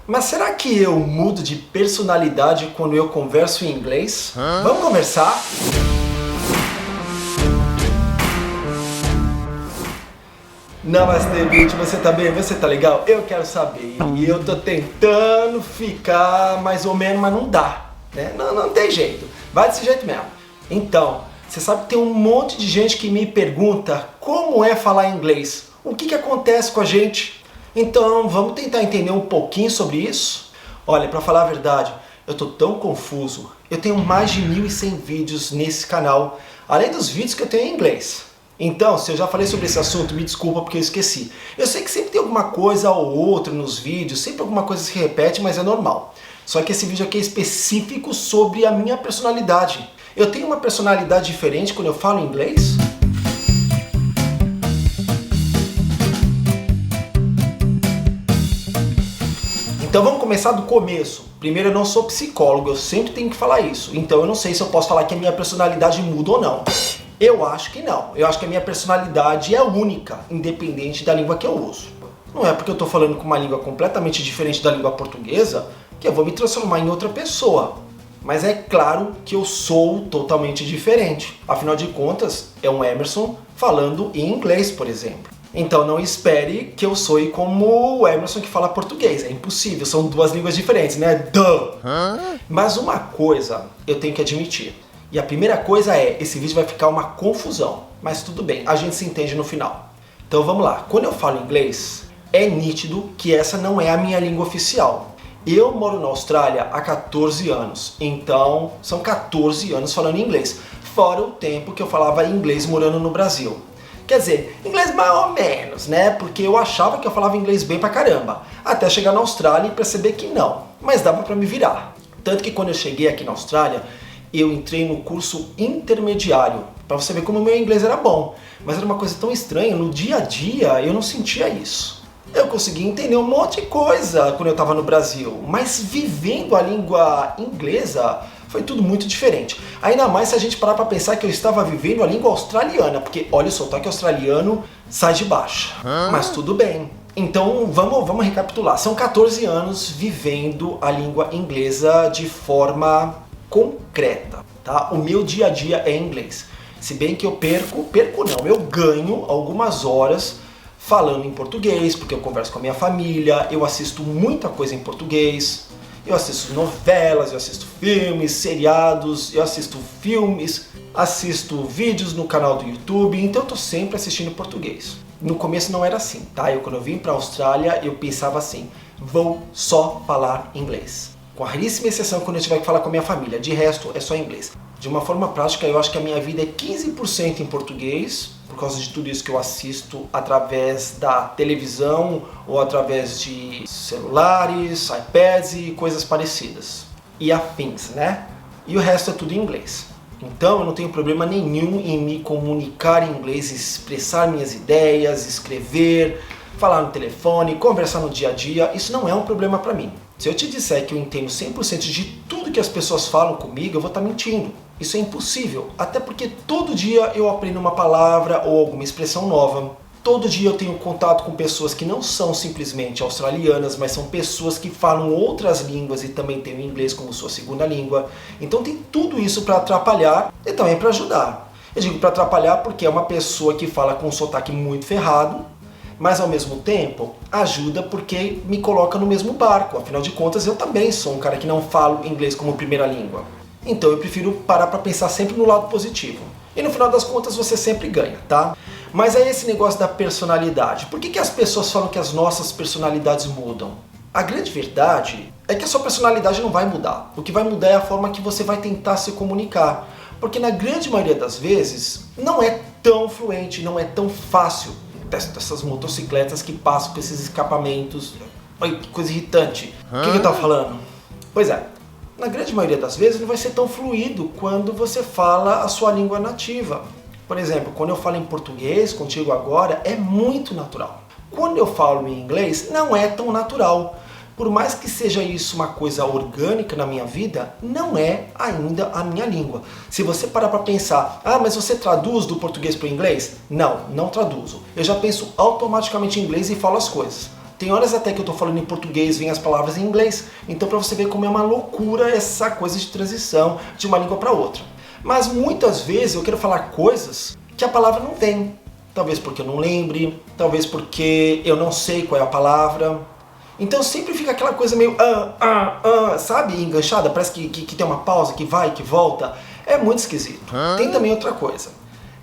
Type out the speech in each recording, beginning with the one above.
Mas será que eu mudo de personalidade quando eu converso em inglês? Vamos conversar? Namastê, Bitch, você tá bem? Você tá legal? Eu quero saber. E eu tô tentando ficar mais ou menos, mas não dá, né? Não tem jeito. Vai desse jeito mesmo. Então, você sabe que tem um monte de gente que me pergunta como é falar inglês. O que acontece com a gente? Então, vamos tentar entender um pouquinho sobre isso? Olha, pra falar a verdade, eu tô tão confuso. Eu tenho mais de 1.100 vídeos nesse canal, além dos vídeos que eu tenho em inglês. Então, se eu já falei sobre esse assunto, me desculpa porque eu esqueci. Eu sei que sempre tem alguma coisa ou outra nos vídeos, sempre alguma coisa se repete, mas é normal. Só que esse vídeo aqui é específico sobre a minha personalidade. Eu tenho uma personalidade diferente quando eu falo inglês? Então vamos começar do começo. Primeiro, eu não sou psicólogo, eu sempre tenho que falar isso. Então eu não sei se eu posso falar que a minha personalidade muda ou não. Eu acho que não. Eu acho que a minha personalidade é única, independente da língua que eu uso. Não é porque eu estou falando com uma língua completamente diferente da língua portuguesa que eu vou me transformar em outra pessoa. Mas é claro que eu sou totalmente diferente. Afinal de contas, é um Emerson falando em inglês, por exemplo. Então não espere que eu soe como o Emerson que fala português. É impossível, são duas línguas diferentes, né? Duh! Mas uma coisa eu tenho que admitir. E a primeira coisa é, esse vídeo vai ficar uma confusão. Mas tudo bem, a gente se entende no final. Então vamos lá. Quando eu falo inglês, é nítido que essa não é a minha língua oficial. Eu moro na Austrália há 14 anos. Então são 14 anos falando inglês. Fora o tempo que eu falava inglês morando no Brasil. Quer dizer, inglês mais ou menos, né? Porque eu achava que eu falava inglês bem pra caramba. Até chegar na Austrália e perceber que não. Mas dava pra me virar. Tanto que quando eu cheguei aqui na Austrália, eu entrei no curso intermediário. Pra você ver como o meu inglês era bom. Mas era uma coisa tão estranha, no dia a dia eu não sentia isso. Eu consegui entender um monte de coisa quando eu estava no Brasil. Mas vivendo a língua inglesa foi tudo muito diferente. Ainda mais se a gente parar para pensar que eu estava vivendo a língua australiana, porque olha o sotaque australiano sai de baixo. Mas tudo bem. Então vamos recapitular. São 14 anos vivendo a língua inglesa de forma concreta, tá? O meu dia a dia é inglês. Se bem que eu eu ganho algumas horas falando em português, porque eu converso com a minha família, eu assisto muita coisa em português. Eu assisto novelas, eu assisto filmes, seriados, eu assisto filmes, assisto vídeos no canal do YouTube, então eu tô sempre assistindo português. No começo não era assim, tá? Quando eu vim pra Austrália, eu pensava assim, vou só falar inglês. Com a raríssima exceção quando eu tiver que falar com a minha família, de resto é só inglês. De uma forma prática, eu acho que a minha vida é 15% em português, por causa de tudo isso que eu assisto através da televisão ou através de celulares, iPads e coisas parecidas. E afins, né? E o resto é tudo em inglês. Então eu não tenho problema nenhum em me comunicar em inglês, expressar minhas ideias, escrever, falar no telefone, conversar no dia a dia. Isso não é um problema para mim. Se eu te disser que eu entendo 100% de tudo que as pessoas falam comigo, eu vou estar mentindo. Isso é impossível, até porque todo dia eu aprendo uma palavra ou alguma expressão nova. Todo dia eu tenho contato com pessoas que não são simplesmente australianas, mas são pessoas que falam outras línguas e também têm o inglês como sua segunda língua. Então tem tudo isso para atrapalhar e também para ajudar. Eu digo para atrapalhar porque é uma pessoa que fala com um sotaque muito ferrado, mas ao mesmo tempo ajuda porque me coloca no mesmo barco. Afinal de contas, eu também sou um cara que não falo inglês como primeira língua. Então eu prefiro parar para pensar sempre no lado positivo. E no final das contas você sempre ganha, tá? Mas é esse negócio da personalidade. Por que as pessoas falam que as nossas personalidades mudam? A grande verdade é que a sua personalidade não vai mudar. O que vai mudar é a forma que você vai tentar se comunicar. Porque na grande maioria das vezes não é tão fluente, não é tão fácil. Dessas motocicletas que passam por esses escapamentos. Olha que coisa irritante. O que eu tava falando? Pois é. Na grande maioria das vezes não vai ser tão fluido quando você fala a sua língua nativa. Por exemplo, quando eu falo em português contigo agora, é muito natural. Quando eu falo em inglês, não é tão natural. Por mais que seja isso uma coisa orgânica na minha vida, não é ainda a minha língua. Se você parar para pensar, mas você traduz do português para o inglês? Não, não traduzo. Eu já penso automaticamente em inglês e falo as coisas. Tem horas até que eu tô falando em português, vem as palavras em inglês. Então pra você ver como é uma loucura essa coisa de transição de uma língua para outra. Mas muitas vezes eu quero falar coisas que a palavra não vem. Talvez porque eu não lembre, talvez porque eu não sei qual é a palavra. Então sempre fica aquela coisa meio sabe, enganchada, parece que tem uma pausa, que vai, que volta. É muito esquisito. Tem também outra coisa.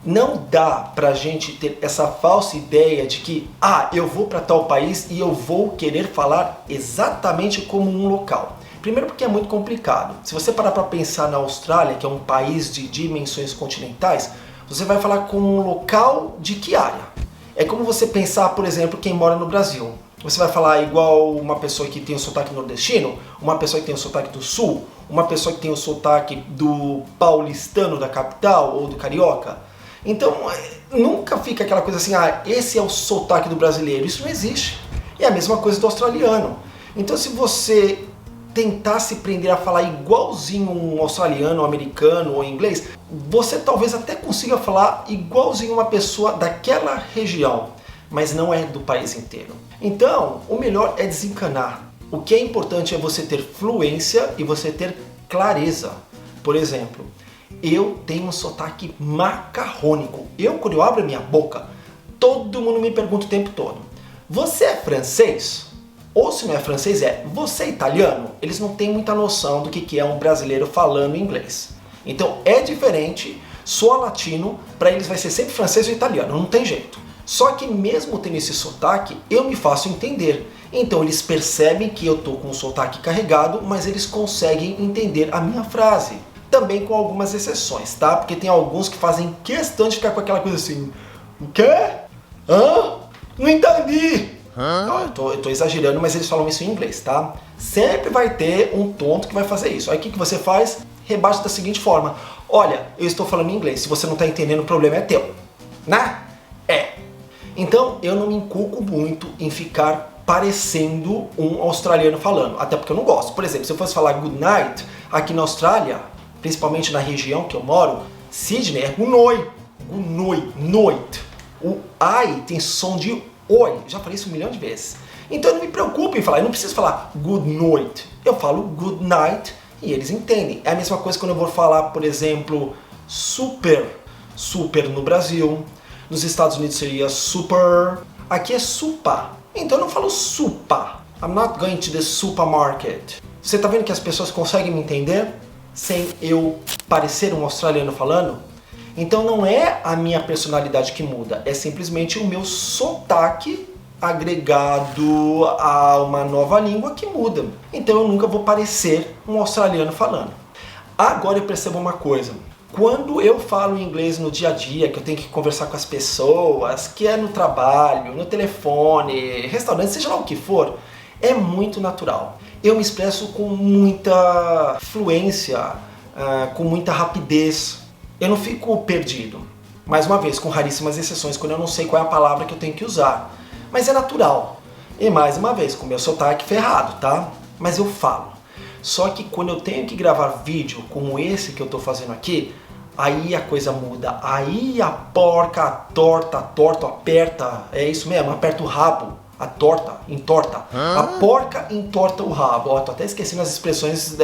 Não dá pra gente ter essa falsa ideia de que, eu vou pra tal país e eu vou querer falar exatamente como um local. Primeiro porque é muito complicado. Se você parar pra pensar na Austrália, que é um país de dimensões continentais, você vai falar com um local de que área? É como você pensar, por exemplo, quem mora no Brasil. Você vai falar igual uma pessoa que tem o sotaque nordestino, uma pessoa que tem o sotaque do sul, uma pessoa que tem o sotaque do paulistano da capital ou do carioca. Então, nunca fica aquela coisa assim, esse é o sotaque do brasileiro. Isso não existe. É a mesma coisa do australiano. Então, se você tentar se prender a falar igualzinho um australiano, um americano ou inglês, você talvez até consiga falar igualzinho uma pessoa daquela região, mas não é do país inteiro. Então, o melhor é desencanar. O que é importante é você ter fluência e você ter clareza. Por exemplo, eu tenho um sotaque macarrônico. Quando eu abro a minha boca, todo mundo me pergunta o tempo todo: você é francês? Ou se não é francês, você é italiano? Eles não têm muita noção do que é um brasileiro falando inglês. Então é diferente, soa latino, para eles vai ser sempre francês ou italiano, não tem jeito. Só que mesmo tendo esse sotaque, eu me faço entender. Então eles percebem que eu tô com o sotaque carregado, mas eles conseguem entender a minha frase. Também com algumas exceções, tá? Porque tem alguns que fazem questão de ficar com aquela coisa assim: o quê? Não entendi! Eu tô exagerando, mas eles falam isso em inglês, tá? Sempre vai ter um tonto que vai fazer isso. Aí o que você faz? Rebate da seguinte forma: olha, eu estou falando em inglês, se você não está entendendo, o problema é teu. Né? Então eu não me inculco muito em ficar parecendo um australiano falando, até porque eu não gosto. Por exemplo, se eu fosse falar good night, aqui na Austrália, principalmente na região que eu moro, Sydney é gunoi, noite. O ai tem som de oi, já falei isso 1 milhão de vezes. Então eu não me preocupo em falar, eu não preciso falar good night, eu falo good night e eles entendem. É a mesma coisa quando eu vou falar, por exemplo, super no Brasil, nos Estados Unidos seria super, aqui é supa, então eu não falo supa, I'm not going to the supermarket. Você tá vendo que as pessoas conseguem me entender sem eu parecer um australiano falando? Então não é a minha personalidade que muda, é simplesmente o meu sotaque agregado a uma nova língua que muda. Então eu nunca vou parecer um australiano falando. Agora eu percebo uma coisa: quando eu falo inglês no dia a dia, que eu tenho que conversar com as pessoas, que é no trabalho, no telefone, restaurante, seja lá o que for, é muito natural. Eu me expresso com muita fluência, com muita rapidez. Eu não fico perdido. Mais uma vez, com raríssimas exceções, quando eu não sei qual é a palavra que eu tenho que usar. Mas é natural. E mais uma vez, com meu sotaque ferrado, tá? Mas eu falo. Só que quando eu tenho que gravar vídeo como esse que eu tô fazendo aqui, aí a coisa muda. Aí a porca, a torta, aperta. É isso mesmo, aperta o rabo. A torta, entorta. A porca entorta o rabo. Ó, tô até esquecendo as expressões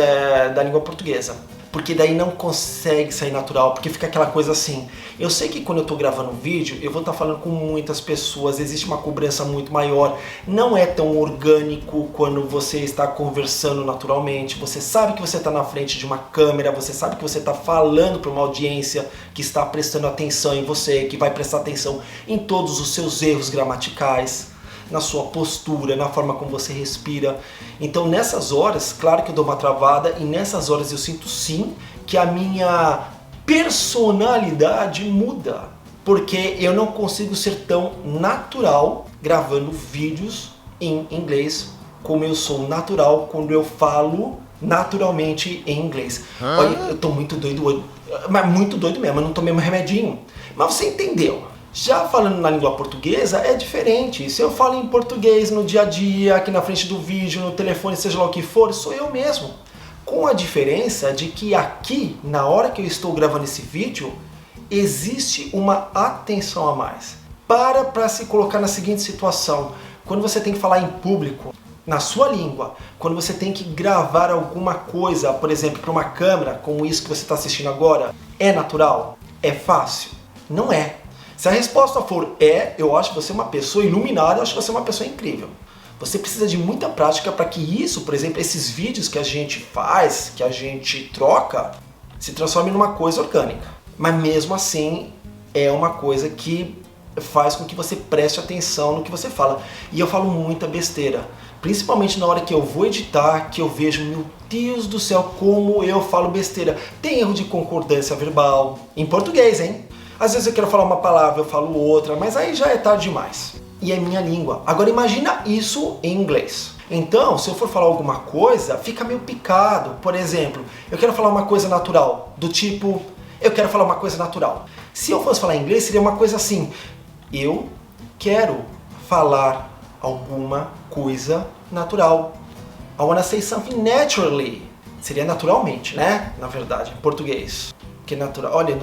da língua portuguesa. Porque daí não consegue sair natural, porque fica aquela coisa assim. Eu sei que quando eu tô gravando um vídeo, eu vou estar falando com muitas pessoas, existe uma cobrança muito maior, não é tão orgânico quando você está conversando naturalmente, você sabe que você está na frente de uma câmera, você sabe que você está falando para uma audiência que está prestando atenção em você, que vai prestar atenção em todos os seus erros gramaticais, na sua postura, na forma como você respira. Então nessas horas, claro que eu dou uma travada, e nessas horas eu sinto sim que a minha personalidade muda, porque eu não consigo ser tão natural gravando vídeos em inglês como eu sou natural quando eu falo naturalmente em inglês. Olha, eu tô muito doido, mas muito doido mesmo, eu não tomei um remedinho. Mas você entendeu? Já falando na língua portuguesa é diferente. Se eu falo em português no dia a dia, aqui na frente do vídeo, no telefone, seja lá o que for, sou eu mesmo. Com a diferença de que aqui, na hora que eu estou gravando esse vídeo, existe uma atenção a mais. Para se colocar na seguinte situação: quando você tem que falar em público, na sua língua, quando você tem que gravar alguma coisa, por exemplo, para uma câmera, como isso que você está assistindo agora, é natural? É fácil? Não é. Se a resposta for eu acho você uma pessoa iluminada, eu acho você uma pessoa incrível. Você precisa de muita prática para que isso, por exemplo, esses vídeos que a gente faz, que a gente troca, se transforme numa coisa orgânica. Mas mesmo assim, é uma coisa que faz com que você preste atenção no que você fala. E eu falo muita besteira. Principalmente na hora que eu vou editar, que eu vejo, meu Deus do céu, como eu falo besteira. Tem erro de concordância verbal, em português, hein? Às vezes eu quero falar uma palavra, eu falo outra, mas aí já é tarde demais. E é minha língua. Agora imagina isso em inglês. Então, se eu for falar alguma coisa, fica meio picado. Por exemplo, eu quero falar uma coisa natural, do tipo, eu quero falar uma coisa natural. Se eu fosse falar em inglês, seria uma coisa assim, eu quero falar alguma coisa natural. I wanna say something naturally. Seria naturalmente, né? Na verdade, em português. Que é natural. Olha,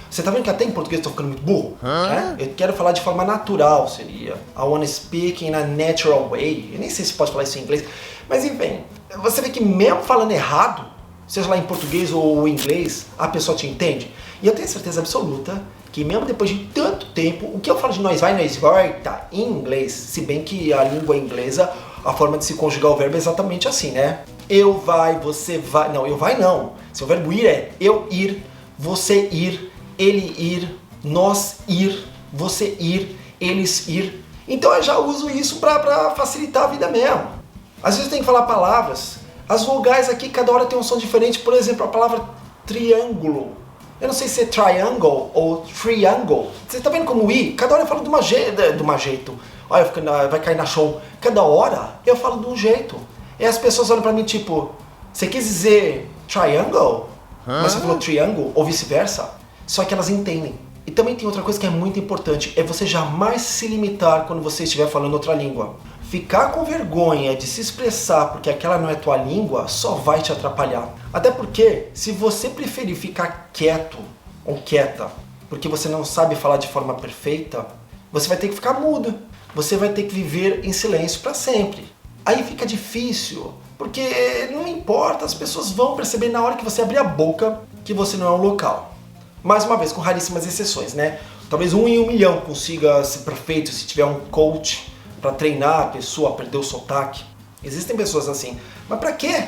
você tá vendo que até em português eu tô ficando muito burro? Né? Eu quero falar de forma natural, seria. I wanna speak in a natural way. Eu nem sei se pode falar isso em inglês. Mas enfim, você vê que mesmo falando errado, seja lá em português ou em inglês, a pessoa te entende. E eu tenho certeza absoluta que mesmo depois de tanto tempo, o que eu falo de nós vai, nós volta em inglês, se bem que a língua inglesa, a forma de se conjugar o verbo é exatamente assim, né? Eu vai, você vai, não, eu vai não. Se o verbo ir é eu ir, você ir, ele ir, nós ir, você ir, eles ir. Então eu já uso isso para facilitar a vida mesmo. Às vezes tem que falar palavras. As vogais aqui, cada hora tem um som diferente. Por exemplo, a palavra triângulo. Eu não sei se é triangle ou triangle. Você tá vendo como o I? Cada hora eu falo de uma jeito. Olha, vai cair na show. Cada hora eu falo de um jeito. E as pessoas olham pra mim tipo, você quis dizer triangle? Mas você falou triangle ou vice-versa? Só que elas entendem. E também tem outra coisa que é muito importante, é você jamais se limitar quando você estiver falando outra língua. Ficar com vergonha de se expressar porque aquela não é tua língua só vai te atrapalhar. Até porque, se você preferir ficar quieto ou quieta porque você não sabe falar de forma perfeita, você vai ter que ficar mudo. Você vai ter que viver em silêncio para sempre. Aí fica difícil, porque não importa, as pessoas vão perceber na hora que você abrir a boca que você não é um local. Mais uma vez, com raríssimas exceções, né? Talvez 1 em 1 milhão consiga ser perfeito se tiver um coach para treinar a pessoa a perder o sotaque. Existem pessoas assim. Mas para quê?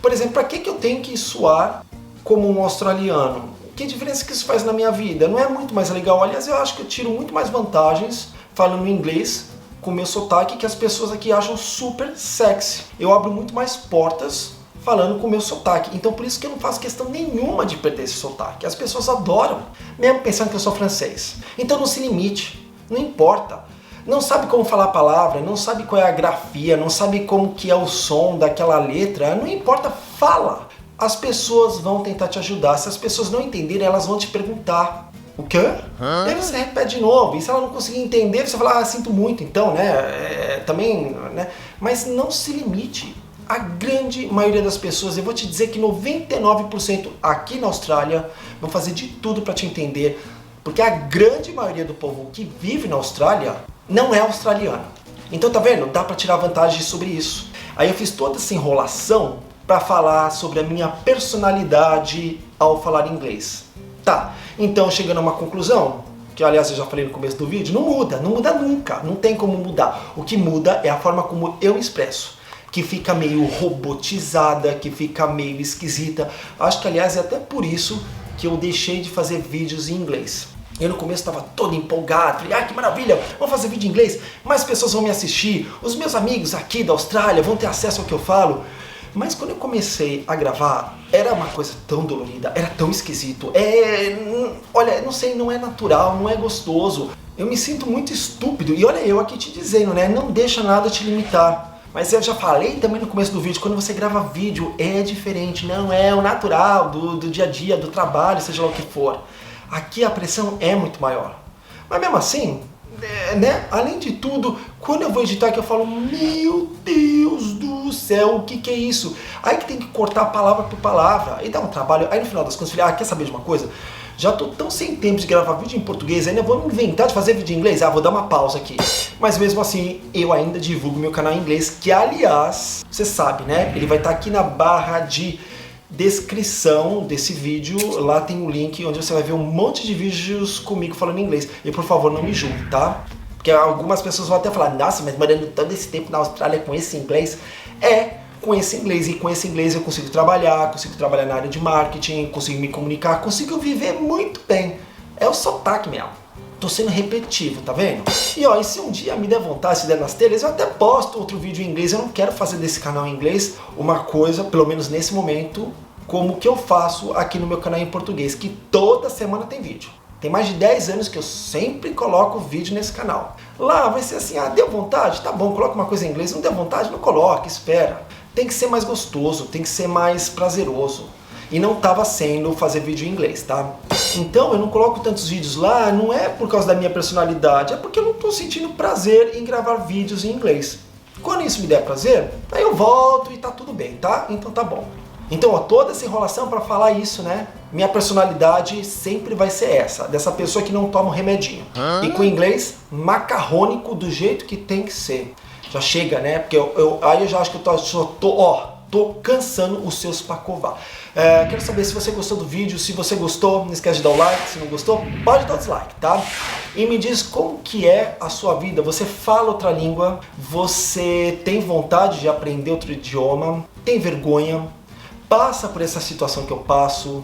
Por exemplo, para que eu tenho que soar como um australiano? Que diferença que isso faz na minha vida? Não é muito mais legal? Aliás, eu acho que eu tiro muito mais vantagens falando inglês com o meu sotaque que as pessoas aqui acham super sexy. Eu abro muito mais portas falando com o meu sotaque. Então por isso que eu não faço questão nenhuma de perder esse sotaque. As pessoas adoram, mesmo pensando que eu sou francês. Então não se limite, não importa. Não sabe como falar a palavra, não sabe qual é a grafia, não sabe como que é o som daquela letra, não importa, fala. As pessoas vão tentar te ajudar. Se as pessoas não entenderem, elas vão te perguntar. O quê? E aí você repete de novo. E se ela não conseguir entender, você fala, sinto muito, então, né? Também, né? Mas não se limite. A grande maioria das pessoas, eu vou te dizer que 99% aqui na Austrália vão fazer de tudo para te entender. Porque a grande maioria do povo que vive na Austrália não é australiano. Então tá vendo? Dá para tirar vantagem sobre isso. Aí eu fiz toda essa enrolação para falar sobre a minha personalidade ao falar inglês. Tá, então chegando a uma conclusão, que aliás eu já falei no começo do vídeo, não muda nunca, não tem como mudar. O que muda é a forma como eu me expresso, que fica meio robotizada, que fica meio esquisita. Acho que aliás é até por isso que eu deixei de fazer vídeos em inglês. Eu no começo estava todo empolgado, falei, que maravilha, vamos fazer vídeo em inglês, mais pessoas vão me assistir, os meus amigos aqui da Austrália vão ter acesso ao que eu falo. Mas quando eu comecei a gravar, era uma coisa tão dolorida, era tão esquisito, olha, não sei, não é natural, não é gostoso. Eu me sinto muito estúpido, e olha eu aqui te dizendo, né, não deixa nada te limitar. Mas eu já falei também no começo do vídeo, quando você grava vídeo é diferente, não é o natural do dia a dia, do trabalho, seja lá o que for. Aqui a pressão é muito maior. Mas mesmo assim, né, além de tudo, quando eu vou editar que eu falo, meu Deus do céu, o que é isso? Aí que tem que cortar palavra por palavra, aí dá um trabalho, aí no final das contas eu falei, quer saber de uma coisa? Já tô tão sem tempo de gravar vídeo em português, ainda vou me inventar de fazer vídeo em inglês, vou dar uma pausa aqui. Mas mesmo assim, eu ainda divulgo meu canal em inglês, que aliás, você sabe, né? Ele vai estar aqui na barra de descrição desse vídeo. Lá tem um link onde você vai ver um monte de vídeos comigo falando inglês. E por favor, não me julgue, tá? Porque algumas pessoas vão até falar, nossa, mas morando todo esse tempo na Austrália com esse inglês. Com esse inglês, e com esse inglês eu consigo trabalhar na área de marketing, consigo me comunicar, consigo viver muito bem. É o sotaque mesmo. Tô sendo repetitivo, tá vendo? E ó, e se um dia me der vontade, se der nas telhas, eu até posto outro vídeo em inglês. Eu não quero fazer desse canal em inglês uma coisa, pelo menos nesse momento, como que eu faço aqui no meu canal em português, que toda semana tem vídeo. Tem mais de 10 anos que eu sempre coloco vídeo nesse canal. Lá vai ser assim, deu vontade? Tá bom, coloca uma coisa em inglês. Não deu vontade? Não coloque, espera. Tem que ser mais gostoso, tem que ser mais prazeroso. E não estava sendo fazer vídeo em inglês, tá? Então eu não coloco tantos vídeos lá, não é por causa da minha personalidade, é porque eu não estou sentindo prazer em gravar vídeos em inglês. Quando isso me der prazer, aí eu volto e tá tudo bem, tá? Então tá bom. Então, ó, toda essa enrolação para falar isso, né? Minha personalidade sempre vai ser essa, dessa pessoa que não toma um remedinho. E com o inglês, macarrônico do jeito que tem que ser. Já chega, né? Porque aí eu já acho que eu tô cansando os seus pacová. Quero saber se você gostou do vídeo. Se você gostou, não esquece de dar o like. Se não gostou, pode dar o dislike, tá? E me diz como que é a sua vida. Você fala outra língua? Você tem vontade de aprender outro idioma? Tem vergonha? Passa por essa situação que eu passo?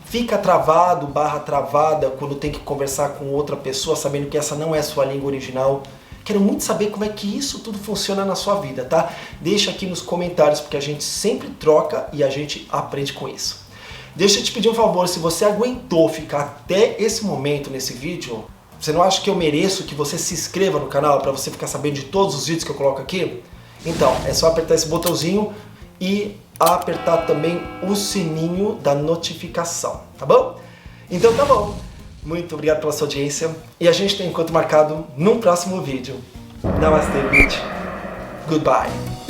Fica travado, travada quando tem que conversar com outra pessoa, sabendo que essa não é a sua língua original? Quero muito saber como é que isso tudo funciona na sua vida, tá? Deixa aqui nos comentários, porque a gente sempre troca e a gente aprende com isso. Deixa eu te pedir um favor, se você aguentou ficar até esse momento nesse vídeo, você não acha que eu mereço que você se inscreva no canal para você ficar sabendo de todos os vídeos que eu coloco aqui? Então, é só apertar esse botãozinho e apertar também o sininho da notificação, tá bom? Então tá bom. Muito obrigado pela sua audiência e a gente tem encontro marcado num próximo vídeo. Namastê, bitch. Goodbye.